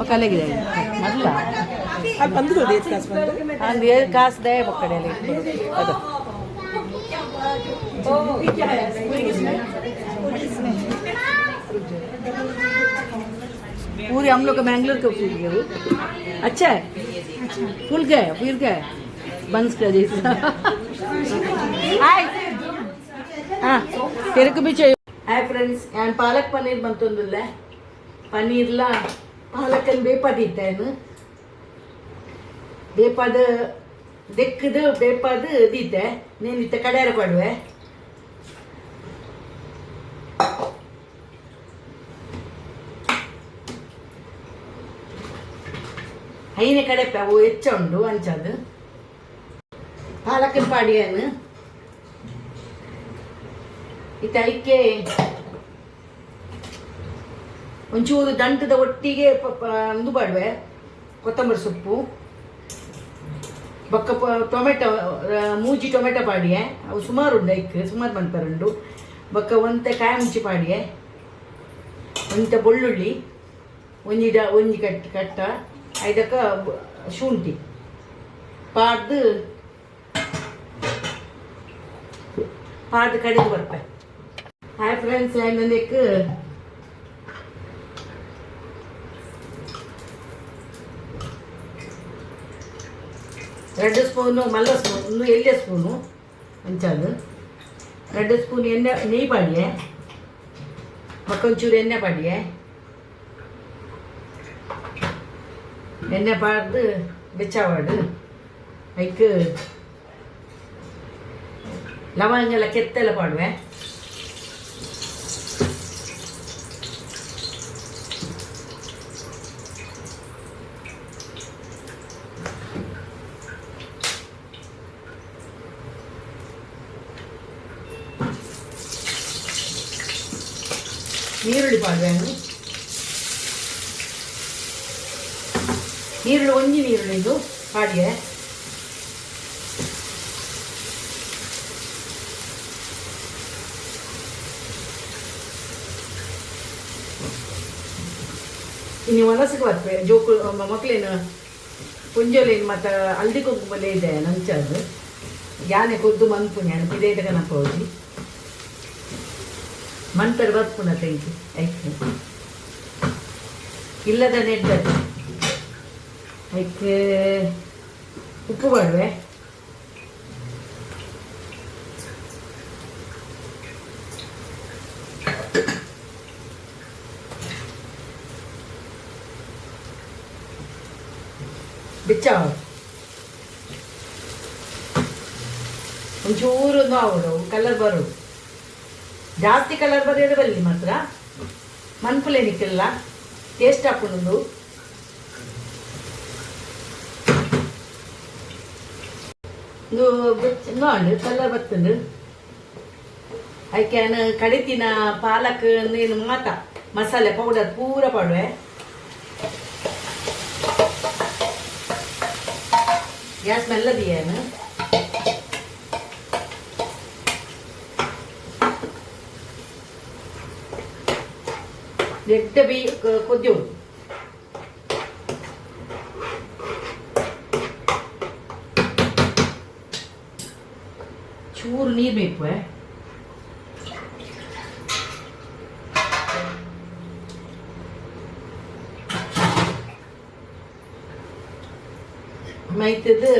ಪಕ್ಕಲೆಗಿದೆ ಅಲ್ಲ ಬಂದು ಅಂದ್ರೆ ಕಾಸು ದಯ ಪಕ್ಕಡೆಯಲ್ಲಿ ಅದು पूरे हम लोग मैंगलोर का फूल गया वो अच्छा है फूल गया फिर गया बंस का जैसा हाय हाँ तेरे को भी चाहिए हाय फ्रेंड्स यान पालक पनीर ಬಂತೊಂದಿಲ್ಲ ಪನ್ನೀರ್ಲ ಪಾಲಕನ್ ಬೇಪಾದಿತ್ತೇನು ಬೇಪಾದ ದೆಕ್ಕದು ಬೇಪಾದ ದೀತೆ ನೀನು ಇತ್ತ ಕಡೆಯರ ಕೊಡುವೆ ಐನೇ ಕಡೆ ಅವು ಹೆಚ್ಚ ಉಂಡು ಅಂಚದು ಪಾಲಕನ ಪಾಡಿಯನು ಇತ್ತ ಐಕ್ಕೆ ಒಂಚೂರು ದಂಟದ ಒಟ್ಟಿಗೆ ಇದು ಮಾಡುವೆ ಕೊತ್ತಂಬರಿ ಸೊಪ್ಪು ಬೊಕ್ಕ ಟೊಮೆಟೊ ಮೂಜಿ ಟೊಮೆಟೊ ಪಾಡಿಯೆ ಅವು ಸುಮಾರು ಉಂಡು ಐಕ್ಕೆ ಸುಮಾರು ಬಂದ್ಪರುಂಡು ಬೊಕ್ಕ ಒಂತೆ ಕಾಯಿ ಮುಂಚಿ ಪಾಡಿಯೆ ಒಂತ ಬೆಳ್ಳುಳ್ಳಿ ಒಂಜಿ ಕಟ್ಟ ಐದಕ್ಕ ಶುಂಠಿ ಪಾಡ್ದು ಕಡೆದು ಬರ್ಪೆ ಹಾಯ್ ಫ್ರೆಂಡ್ಸ್ ನಂದಕ್ಕೆ ಎರಡು ಸ್ಪೂನು ಮಲ್ಲ ಸ್ಪೂನು ಎಣ್ಣೆ ಸ್ಪೂನು ಅಂಚದು 2 ಸ್ಪೂನ್ ಎಣ್ಣೆ ನೆಯ್ಯಿ ಪಾಡಿಯೆ ಮಕ್ಕೊಂಚೂರು ಎಣ್ಣೆ ಪಾಡಿಯೆ ಎಣ್ಣೆ ಪಾಡ್ದು ಬೆಚ್ಚವಾಡು ಐಕ್ ಲವಂಗ ಎಲ್ಲ ಕೆತ್ತೆಲ್ಲ ಪಾಡುವೆ ನೀರುಳ್ಳಿ ಪಾಡುವೆ ನೀರುಳ್ಳಿ ಒಂಜಿ ನೀರುಳ್ಳಿ ಇದು ಪಾಡಿಗೆ ಇನ್ನು ಹೊಲಸಕ್ಕೆ ಬರ್ತವೆ ಜೋಕು ಮಕ್ಕಳೇನು ಪುಂಜೋಲೇನು ಮತ್ತು ಹಲ್ದಿ ಕುಂಕುಮಲ್ಲೇ ಇದೆ ನಂಚದು ಯಾನೆ ಕೊದ್ದು ಮನ್ಪುಣ್ಯ ಇದೇ ಕನಪ ಹೋಗಿ ಮನ್ಪರು ಬರ್ಪುಣ ತೆಂಕಿ ಐಕೆ ಇಲ್ಲದ ನೆಡ್ಡದು ಐಕೆ ಉಪ್ಪು ಮಾಡುವೆ ಬೆಚ್ಚಾವ ಒಂಚೂರು ಆವಡು ಕಲರ್ ಬರೋದು ಜಾಸ್ತಿ ಕಲರ್ ಬರೆಯೋದು ಬಲ್ಲಿ ಮಾತ್ರ ಮನ್ಪುಲೇನಿಕ್ಕಿಲ್ಲ ಟೇಸ್ಟ್ ಹಾಕೊಂಡು ನೋಡಿ ಕಲರ್ ಬರ್ತಂಡು ಐಕೆ ಕಡಿತಿನ ಪಾಲಕ್ ನೀನು ಮಾತ ಮಸಾಲೆ ಪೌಡರ್ ಪೂರ ಪಾಡುವೆ ಗ್ಯಾಸ್ ಮೆಲ್ಲದಿಯೇನು ಎಡ್ಡ ಕೊದ್ಯು ಚೂರು ನೀರು ಬೇಕು ಮೈತದು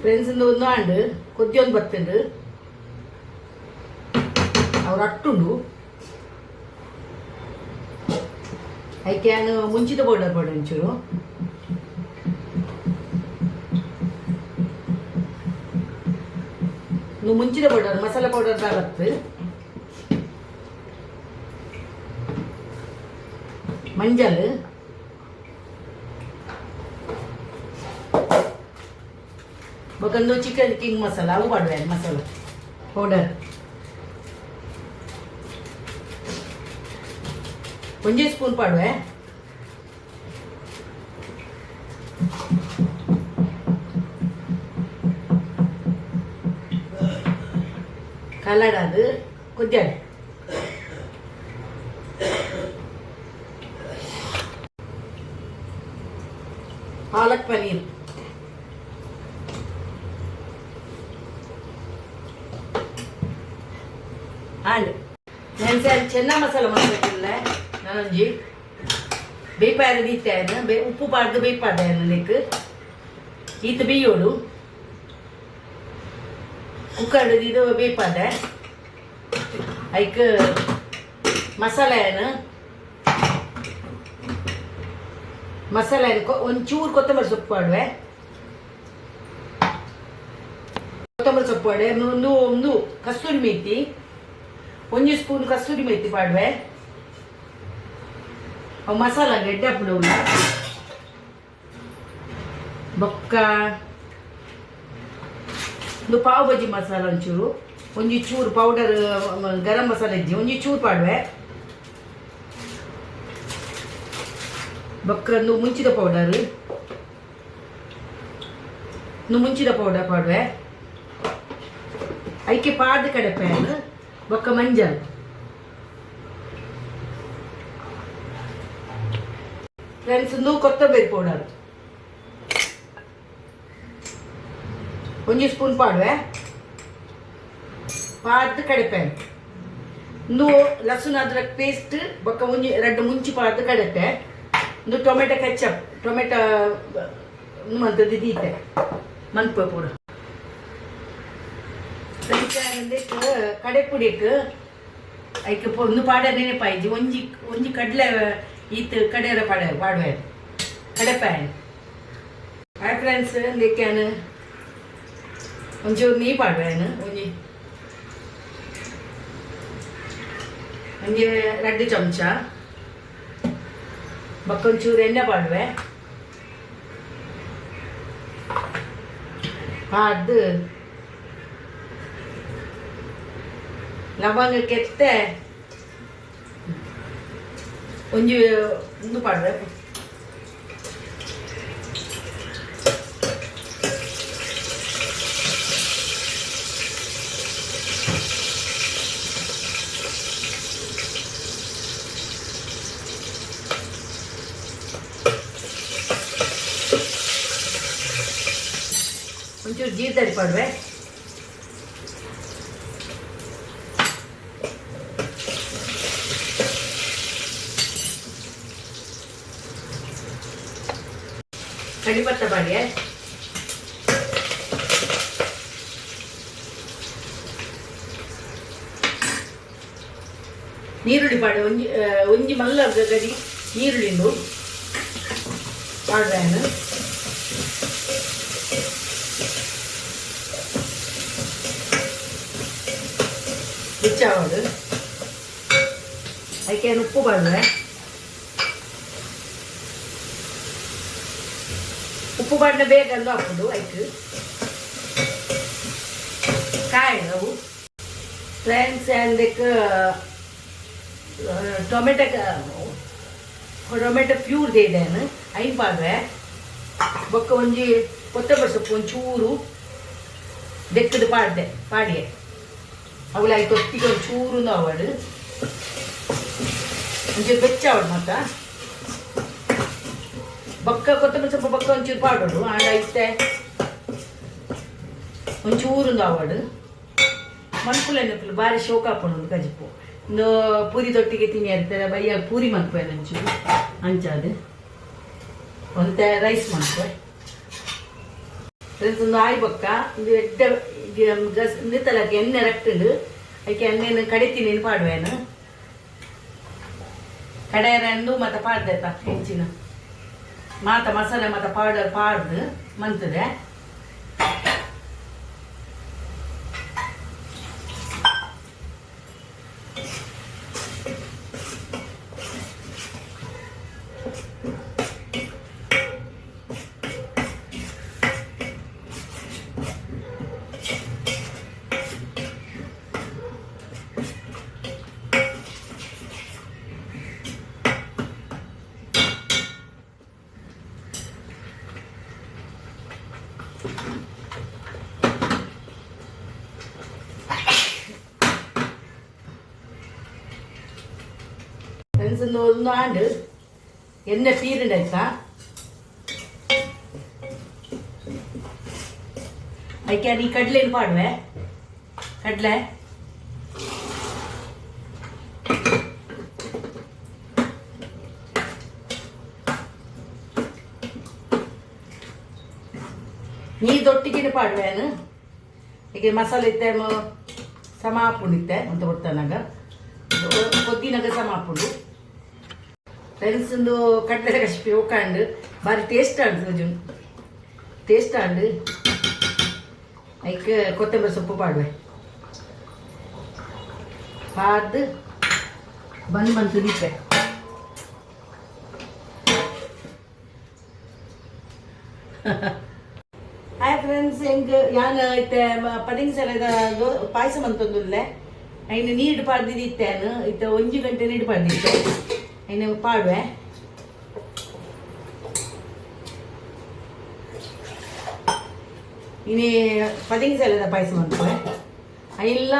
ಫ್ರೆಂಡ್ಸ್ ಒಂದು ಆಂಡು ಕೊದ್ಯೊಂದು ಬರ್ತಂಡು ಅವ್ರು ಅಟ್ಟುಂಡು ಐಕೆ ನಾನು ಮುಂಚಿತ ಪೌಡರ್ ಪಾಡು ಒಂಚೂರು ಮುಂಚಿದ ಪೌಡರ್ ಮಸಾಲೆ ಪೌಡರ್ ಬರುತ್ತೆ ಮಂಜಲ್ ಬೊಕಂದು ಚಿಕನ್ ಕಿಂಗ್ ಮಸಾಲ ಅವು ಪಾಡುವೆ ಮಸಾಲ ಪೌಡರ್ ಒಂಜೇ ಸ್ಪೂನ್ ಪಾಡುವೆ ಕಲರ್ ಅದು ಕುದ್ಯಾಡ ಪಾಲಕ್ ಪನೀರ್ ಆಂಡ್ ನಾನು ಚೆನ್ನ ಮಸಾಲ ಮಾಡಬೇಕಿಲ್ಲ ನಾನೊಂಜಿ ಬೇಪಾರ ದೀತಾಯನ ಉಪ್ಪು ಪಾಡ್ದು ಬೇಪಾದಾಯನ ನೆಕ್ ಈತ ಬೇಯೋಡು ಕುಕ್ಕರ್ ಇದು ಬೇಪಾದ ಐಕ್ ಮಸಾಲೆಯನ್ನು ಒಂಚೂರು ಕೊತ್ತಂಬರಿ ಸೊಪ್ಪು ಪಾಡುವೆ ಕೊತ್ತಂಬರಿ ಸೊಪ್ಪು ಪಾಡೆ ಒಂದು ಕಸ್ತೂರಿ ಮೇಥಿ 1 ಸ್ಪೂನ್ ಕಸ್ತೂರಿ ಮೇಥಿ ಪಾಡುವೆ ಅವು ಮಸಾಲ ಗೆಡ್ಡೆ ಹಾಕ್ಬಿಡೋಣ ಬೊಕ್ಕ ಒಂದು ಪಾವ್ ಬಜ್ಜಿ ಮಸಾಲ ಒಂಚೂರು ಚೂರು ಪೌಡರ್ ಗರಂ ಮಸಾಲ ಇಜ್ಜಿ ಚೂರು ಪಾಡುವೆ ಬೊಕ್ಕ ಮುಂಚಿದ ಪೌಡರ್ ಪಾಡುವೆ ಐಕೆ ಪಾದ ಕಡೆ ಪ್ಯಾನ್ ಬೊಕ್ಕ ಮಂಜಲ್ ಫ್ರೆಂಡ್ಸ್ ಕೊತ್ತಂಬರಿ ಪೌಡರ್ 1 ಸ್ಪೂನ್ ಪಾಡುವೆ ಪಾದ ಕಡೆಪೆ ಲಸುನ್ ಅದ್ರಕ್ ಪೇಸ್ಟ್ ಬೊಕ್ಕ ಎರಡು ಮುಂಚಿ ಪಾದ ಕಡೆಪೆ ಟೊಮೆಟೊ ಕೆಚಪ್ ಟೊಮೆಟೊ ಮಂತದ್ದು ದೀತೆ ಮನ್ಪ ಪೂರ ಕಡೆ ಪುಡಿಕ್ ಐಕೆ ಪಾಡನೆ ಪಾಯ್ಜಿ ಒಂಜಿ ಕಡ್ಲೆ ಈತ್ ಕಡೆಯರ ಪಾಡುವೆ ಕಡೆಪೆ ಹಾಯ್ ಫ್ರೆಂಡ್ಸ್ ಲೇಕ್ಯಾನ್ ಒಂಚೂರು ನೀ ಪಾಡುವೆನು ಒಂಜಿ 2 ಚಮಚ ಬೊಕ್ಕ ಒಂಚೂರು ಎಣ್ಣೆ ಪಾಡುವೆ ಅದು ಲವಂಗ ಕೆತ್ತೆ ಒಂದು ಪಾಡುವೆ ಒಂಚೂರು ಜೀರಿಗೆ ಪಾಡುವೆ ಕಡಿಪತ್ತ ಪಾಡಿಯೆ ನೀರುಳ್ಳಿ ಪಾಡು ಒಂಜಿ ಮಲ್ಲ ಗಡಿ ನೀರುಳ್ಳಿಂದು ಪಾಡ್ವೇನು ಬಿಚ್ಚಾವಡು ಅದಕ್ಕೆ ಉಪ್ಪು ಪಾಡುವೆ ಉಪ್ಪು ಬಣ್ಣ ಬೇಗಂದು ಹಾಕೋದು ಆಯ್ತು ಕಾಯಿ ಅವು ಫ್ರೆಂಡ್ಸ್ ಅದಕ್ಕೆ ಟೊಮೆಟೊ ಪ್ಯೂರ್ ದೇದೇನು ಐನ್ ಪಾಡುವೆ ಬೊಕ್ಕ ಒಂಜಿ ಕೊತ್ತಂಬರಿ ಸೊಪ್ಪು ಒಂಚೂರು ಬೆಕ್ಕದು ಪಾಡಿಯೆ ಅವಳು ಆಯ್ತು ಒಟ್ಟಿಗೆ ಒಂಚೂರು ಅವಳು ಒಂಚೂರು ಬೆಚ್ಚಾವಳು ಮತ್ತ ಬೊಕ್ಕ ಕೊತ್ತಂಬರಿ ಸೊಪ್ಪು ಬೊಕ್ಕ ಒಂಚೂರು ಪಾಡೋಡು ಆಡೈತೆ ಒಂಚೂರು ಅವಡು ಮನ್ಪುಲೆನಪ್ಪಲು ಭಾರಿ ಶೋಕ ಹಾಕೊಂಡು ಗಜಿಪ್ಪು ಒಂದು ಪೂರಿ ದೊಟ್ಟಿಗೆ ತಿನ್ನಿ ಇರ್ತಾರೆ ಬಯ್ಯ ಪೂರಿ ಮನ್ಪೆ ಒಂಚೂರು ಅಂಚಾದು ಒಂದು ರೈಸ್ ಮನ್ಪೆ ಒಂದು ಆಯ್ ಬೊಕ್ಕ ಒಂದು ಎಡ್ಡ ನಿತ್ತಲಕ್ಕೆ ಎಣ್ಣೆ ರಟ್ಟುಂಡು ಅದಕ್ಕೆ ಎಣ್ಣೆನ ಕಡಿತೀನಿ ಪಾಡುವೇನು ಕಡೆಯರಂದು ಮತ್ತೆ ಪಾಡ್ದೈತ ಹೆಂಚಿನ ಮಾತ ಮಸಾಲೆ ಮತ್ತು ಪೌಡರ್ ಪಾಡ್ದು ಮಂತದೆ ಫ್ರೆಂಡ್ಸ್ ಒಂದು ಆಂಡ್ ಎಣ್ಣೆ ಪೀರಿಡ್ ಆಯ್ತಾ ಅದಕ್ಕೆ ಈ ಕಡಲೆನು ಪಾಡುವೆ ಕಡಲೆ ನೀ ದೊಟ್ಟಿಗೆ ಪಾಡುವೆನು ಈಗ ಮಸಾಲೆ ಇತ್ತೆ ಸಮ ಹಾಕೊಂಡಿತ್ತೆ ಅಂತ ಕೊಡ್ತಾನಾಗ ಕೊದ್ದಿನಾಗ ಸಮ ಹಾಕೊಂಡು ಫ್ರೆಂಡ್ಸ್ ಒಂದು ಕಡಲೆ ರೆಸಿಪಿ ಹೋಗ್ಕೊಂಡು ಭಾರಿ ಟೇಸ್ಟ್ ಆಡು ಸೋಜು ಟೇಸ್ಟ್ ಆಡು ಅದಕ್ಕೆ ಕೊತ್ತಂಬರಿ ಸೊಪ್ಪು ಪಾಡುವೆ ಪಾಡ್ದು ಬಂತು ದೀಪೆ ಹಾಯ್ ಫ್ರೆಂಡ್ಸ್ ಹೆಂಗೆ ಯಾನ್ ಐತೆ ಪದಿಂಗ್ ಸಲದ ಪಾಯಸ ಮಂತೊಂದುಲ್ಲೆ ಐನು ನೀರು ಪಾಡ್ದಿತ್ತೇನು ಇತ್ತ 1 ಗಂಟೆ ನೀರು ಪಾಡ್ದಿತ್ತೆ ಐನು ಪಾಡುವೆ ಇನ್ನೇ ಪದಿಂಗ್ ಸಲದ ಪಾಯಸ ಮಂತುವೆ ಇಲ್ಲ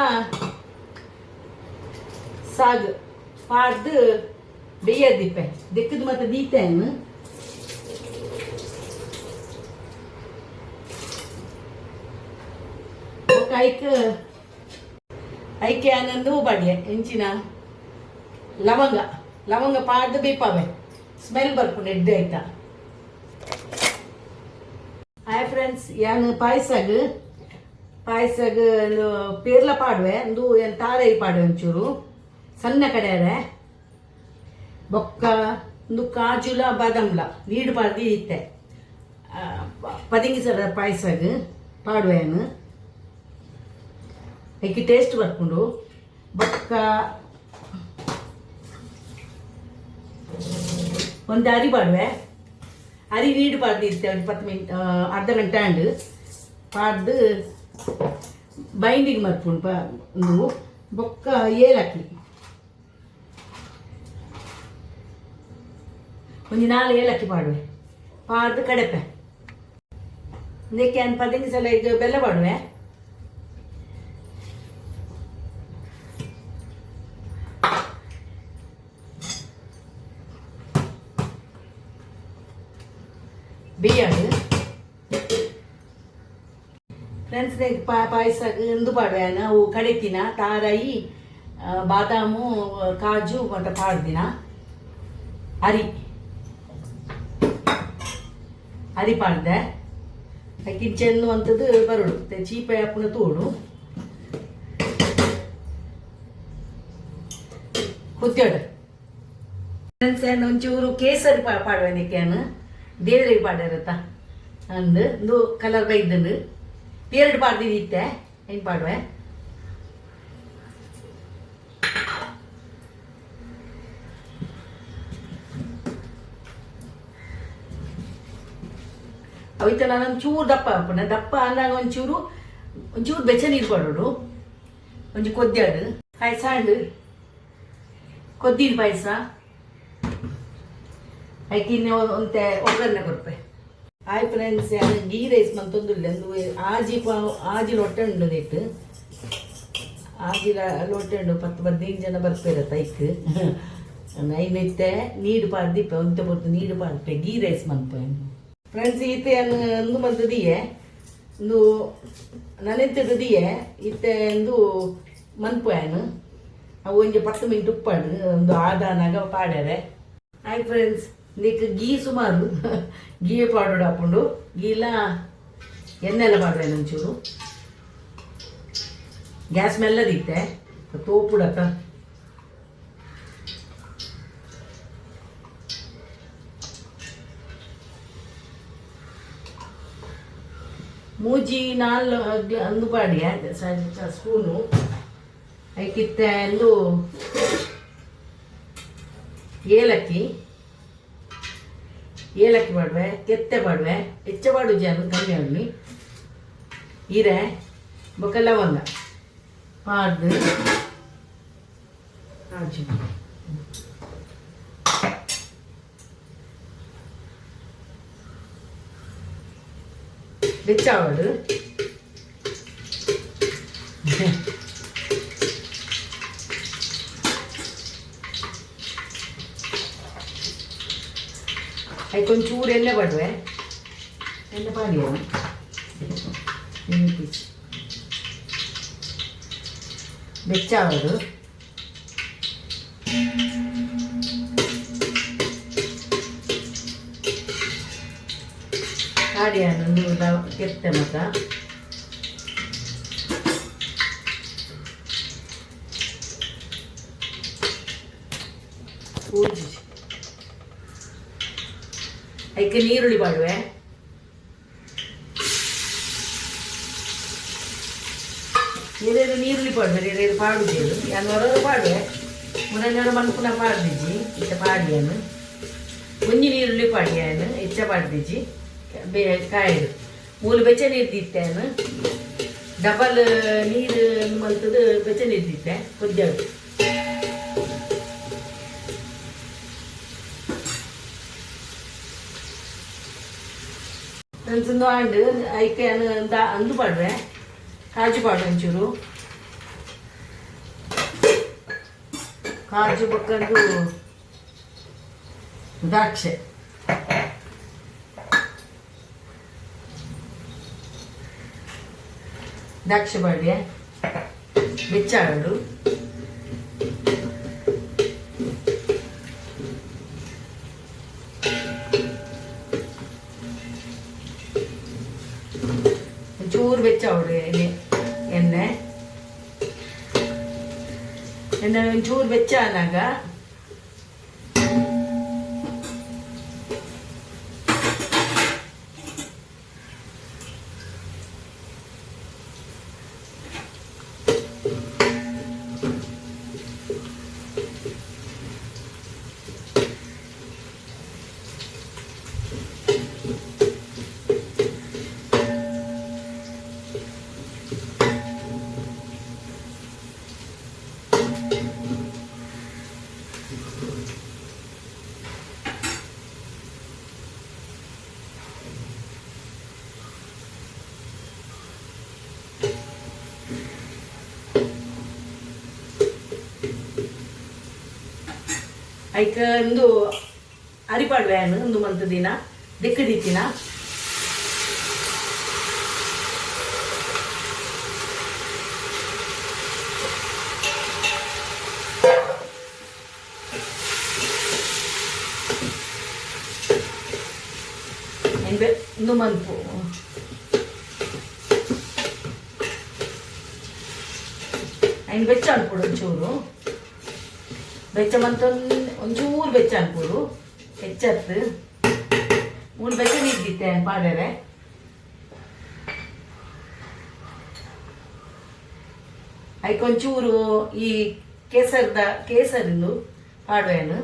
ಸಾಗು ಪಾಡ್ದು ಬೇಯದಿಪ್ಪೆ ದಿಕ್ಕದು ಮತ್ತೆ ದೀತೇನು ಐಕೆ ಆನಂದು ಬಡಿಯ ಎಂಚಿನ ಲವಂಗ ಪಾಡ್ದು ಬೇಪಾವೆ ಸ್ಮೆಲ್ ಬರ್ಕೊಂಡು ಎಡ್ಡೆ ಆಯ್ತಾ ಹಾಯ್ ಫ್ರೆಂಡ್ಸ್ ಯಾನು ಪಾಯಸಾಗ ಪೇರ್ಲ ಪಾಡುವೆ ಒಂದು ಏನು ತಾರೈ ಪಾಡುವೆ ಒಂಚೂರು ಸಣ್ಣ ಕಡೆಯರೆ ಬೊಕ್ಕ ಒಂದು ಕಾಜುಲ ಬಾದಾಮ್ಲ ನೀಡು ಪಾಡ್ದು ಇತ್ತೆ ಪದಿಂಗಿಸರ ಪಾಯಸಾಗ ಪಾಡುವೆನು ಅದಕ್ಕೆ ಟೇಸ್ಟ್ ಬರ್ಕೊಂಡು ಬೊಕ್ಕ ಒಂದು ಅರಿ ಪಾಡುವೆ ಅರಿ ನೀಡು ಪಾಡ್ದು ಇತ್ತೆ ಒಂದು 10 ಮಿನಿಟ್ ಅರ್ಧ ಗಂಟೆ ಅಂಡು ಪಾಡ್ದು ಬೈಂಡಿಂಗ್ ಮರ್ಪುಂಡು ಒಂದು ಬೊಕ್ಕ ಏಲಕ್ಕಿ ಒಂದು 4 ಏಲಕ್ಕಿ ಪಾಡುವೆ ಪಾಡ್ದು ಕಡೆಪೆ ಅದಕ್ಕೆ ಒಂದು 15 ಸಲ ಈಗ ಬೆಲ್ಲ ಪಾಡುವೆ ಬಿರಿಯಾನಿ ಫ್ರೆಂಡ್ಸ್ ಪಾಯಸಕ್ಕೆ ಎಂದು ಪಾಡುವೆ ನಾವು ಕಡಿತಿನ ತಾರಾಯಿ ಬಾದಾಮು ಕಾಜು ಮತ್ತು ಪಾಡ್ದಿನ ಅರಿ ಪಾಡ್ದೆ ಅದಕ್ಕೆ ಚೆನ್ನು ಅಂತದ್ದು ಬರೋಡು ಚೀಪೆ ಅಪ್ಪನ ತೋಡು ಕುತ್ತೋಡು ಫ್ರೆಂಡ್ಸ್ ಒಂಚೂರು ಕೇಸರಿ ಪಾಡುವೆ ನಿಕ್ಕೇನು ದೇವರಿಗೆ ಪಾಡ್ಯಾರತ್ತ ಒಂದು ಕಲರ್ ಬೈದಂಡು ಪೇರಡು ಪಾಡ್ದಿತ್ತೆ ಹೆಂಗೆ ಪಾಡುವೆ ಅವೈತ ನಾನು ಒಂಚೂರು ದಪ್ಪ ಹಾಕೋಣ ದಪ್ಪ ಅಂದಾಗ ಒಂಚೂರು ಬೆಚ್ಚ ನೀರು ಕೊಡೋಡು ಒಂಚೂರು ಕೊದ್ದಾಡು ಪಾಯಸ ಅಂಡು ಕೊದ್ದಿನ ಪಾಯಸ ಅದಕ್ಕೆ ಒಂತೆ ಒಗ್ಗರಣೆ ಕೊಡ್ಪೆ ಹಾಯ್ ಫ್ರೆಂಡ್ಸ್ ಗೀ ರೈಸ್ ಮಂತೊಂದುಲ್ಲೆ ಒಂದು ಆಜಿ ಲೊಟ್ಟೆ ಉಂಡು ನೆಟ್ಟು ಆಜಿ ಲೊಟ್ಟೆ ಉಂಡು 10-15 ಜನ ಬರ್ಪೇರತ್ತ ಐಕ್ ಐನಿತ್ತೆ ನೀರು ಪಾಡ್ದಿಪ್ಪೆ ಒಂತೆ ಬರ್ತು ನೀರು ಪಾಡ್ಪೆ ಗೀ ರೈಸ್ ಮಂಪೆ ಫ್ರೆಂಡ್ಸ್ ಈತೆ ಒಂದು ಬಂದದಿಯೇ ಒಂದು ನನೆತ್ತದಿಯೇ ಈತೆ ಒಂದು ಮನ್ಪೇನು ಅವು ಒಂಜಿ 10 ಮಿನಿಟ್ ಉಪ್ಪಾಡು ಒಂದು ಆದಾನಾಗ ಪಾಡ್ಯಾರೆ ಹಾಯ್ ಫ್ರೆಂಡ್ಸ್ ಇದಕ್ಕೆ ಗೀ ಸುಮಾರು ಗೀ ಪಾಡೋಡು ಹಾಕೊಂಡು ಗೀಲ ಎಣ್ಣೆಲ್ಲ ಪಾಡುವೆ ಒಂಚೂರು ಗ್ಯಾಸ್ ಮೆಲ್ಲದಿತ್ತೆ ತೋಪುಡತ್ತ ಮೂಜಿ 4 ಅಂದು ಪಾಡಿಯ ಸ್ಪೂನು ಅದಕ್ಕಿತ್ತೆ ಒಂದು ಏಲಕ್ಕಿ ಪಾಡುವೆ ಕೆತ್ತೆ ಪಾಡುವೆ ಹೆಚ್ಚ ಪಾಡು ಜನ ಕಮ್ಮಿ ಆಗಲಿ ಹೀರೆ ಬೊಕ್ಕ ಲವಂಗ ಪಾಡ್ದು ಕಾಜು ಬೆಚ್ಚಾವಡು ಅದಕ್ಕೆ ಒಂಚೂರು ಎಣ್ಣೆ ಪಡುವೆ ಎಣ್ಣೆ ಪಾಡಿಯ ಬೆಚ್ಚಾವದು ಕಾಡಿಯನ್ನು ಕೆತ್ತೆ ಮತ ಪೂಜಿ ಅದಕ್ಕೆ ನೀರುಳ್ಳಿ ಮಾಡುವೆ ನೀರೇನು ನೀರುಳ್ಳಿ ಪಾಡುವೆ ನೀರೇನು ಪಾಡುದೇನು ನಾನು ಹೊರಗೆ ಪಾಡುವೆ ಮುನ್ನೂರು ಮನ್ಪುನ ಪಾಡ್ದಿಜ್ಜಿ ಇತ್ತ ಪಾಡಿಯನ್ನು ಒಂಜಿ ನೀರುಳ್ಳಿ ಪಾಡಿಯಾನು ಹೆಚ್ಚ ಪಾಡ್ದಿಜ್ಜಿ ಕಾಯಡು ಮೂಲು ಬೆಚ್ಚ ನೀರು ದಿತ್ತೇನು ಡಬಲ್ ನೀರು ಮಲ್ತದು ಬೆಚ್ಚ ನೀರು ದಿತ್ತೆ ಕೊದ್ದಾಡು ಒಂಚೂರು ಆಂಡು ಐಕೆ ಅಂದು ಪಾಡ್ರೆ ಕಾಜು ಪಾಡು ಒಂಚೂರು ಕಾಜು ಬಕ್ಕಂದು ದ್ರಾಕ್ಷೆ ದ್ರಾಕ್ಷೆ ಪಾಡ್ಯ ಬೆಚ್ಚಾಡು ಚೂರು ಬೆಚ್ಚಾವಡು ಎಣ್ಣೆ ಒಂಚೂರು ಬೆಚ್ಚ ಆನಾಗ ಐಕ ಒಂದು ಅರಿಪಾಡುವೆ ಒಂದು ಮಂತ್ ದಿನ ದಿಕ್ಕದಿತ್ತಿನ ಒಂದು ಮಂತ್ ಐನ್ ಬೆಚ್ಚ ಅನ್ಕೊಡು ಒಂಚೂರು ಬೆಚ್ಚ ಮಂತ ಒಂಚೂರು ಬೆಚ್ಚ ಅನ್ಕೊಡು ಹೆಚ್ಚತ್ತು ಮೂರು ಬೆಚ್ಚ ನೀರ್ದಿತ್ತೆ ಪಾಡ್ಯಾರೆ ಐಕೊಂಚೂರು ಈ ಕೇಸರಿಂದು ಪಾಡುವೆನು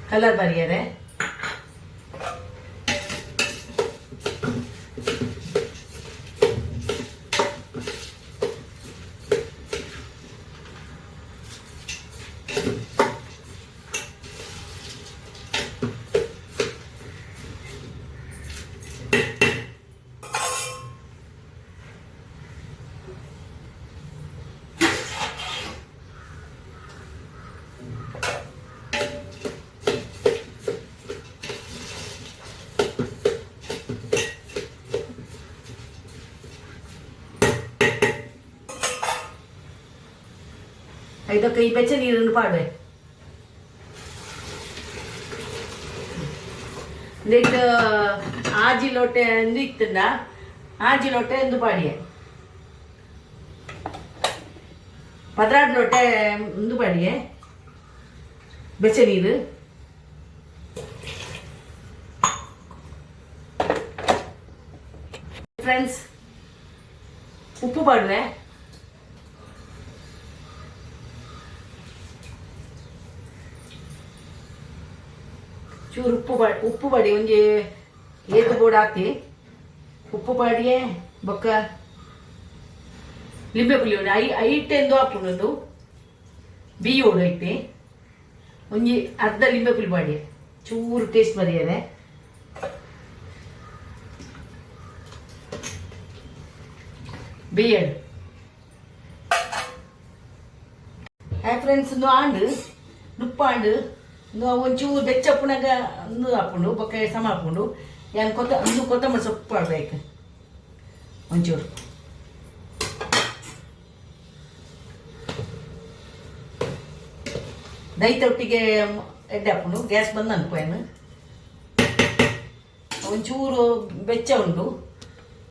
ಕಲರ್ ಬರಿಯರೆ ഇതൊക്കെ ഈ വെച്ച നീരുണ്ട് പാടുവേ എന്നിട്ട് ആജിലോട്ടെ എന്ത് ഇത്തുണ്ട ആജിലോട്ടെ എന്ത് പാടിയേ പതിനാട്ടിലോട്ടെ എന്ത് പാടിയേ വെച്ച നീര് ഫ്രണ്ട്സ് ഉപ്പ് പാടുവേ ಚೂರು ಉಪ್ಪು ಪಡಿ ಒಂಜಿ ಏದು ಬೋರ್ಡ್ ಹಾಕಿ ಉಪ್ಪು ಪಾಡಿಯೇ ಬೊಕ್ಕ ಲಿಂಬೆ ಪುಳಿ ಉಂಡು ಐಟೆಂದು ಹಾಪುಂಡು ಬಿಯ್ಯೋಡು ಐತೆ ಒಂಜಿ ಅರ್ಧ ಲಿಂಬೆ ಪುಳಿ ಪಾಡಿ ಚೂರು ಟೇಸ್ಟ್ ಬರಿಯದೆ ಬೇಯಡು ಹಾಯ್ ಫ್ರೆಂಡ್ಸ್ ಒಂದು ಆಂಡು ನುಪ್ಪಾಂಡು ಒಂಚೂರು ಬೆಚ್ಚಪ್ಪನಾಗ ಅಂದು ಹಾಕೊಂಡು ಬೊಕ್ಕ ಸಮ ಹಾಕೊಂಡು ಏನು ಕೊತ್ತಂಬರಿ ಸೊಪ್ಪು ಹಾಡ್ಬೇಕು ಒಂಚೂರು. ದೈತೊಟ್ಟಿಗೆ ಎಡ್ಡೆ ಹಾಕೊಂಡು ಗ್ಯಾಸ್ ಬಂದು ಅನ್ಕೋ ಏನು ಒಂಚೂರು ಬೆಚ್ಚ ಉಂಡು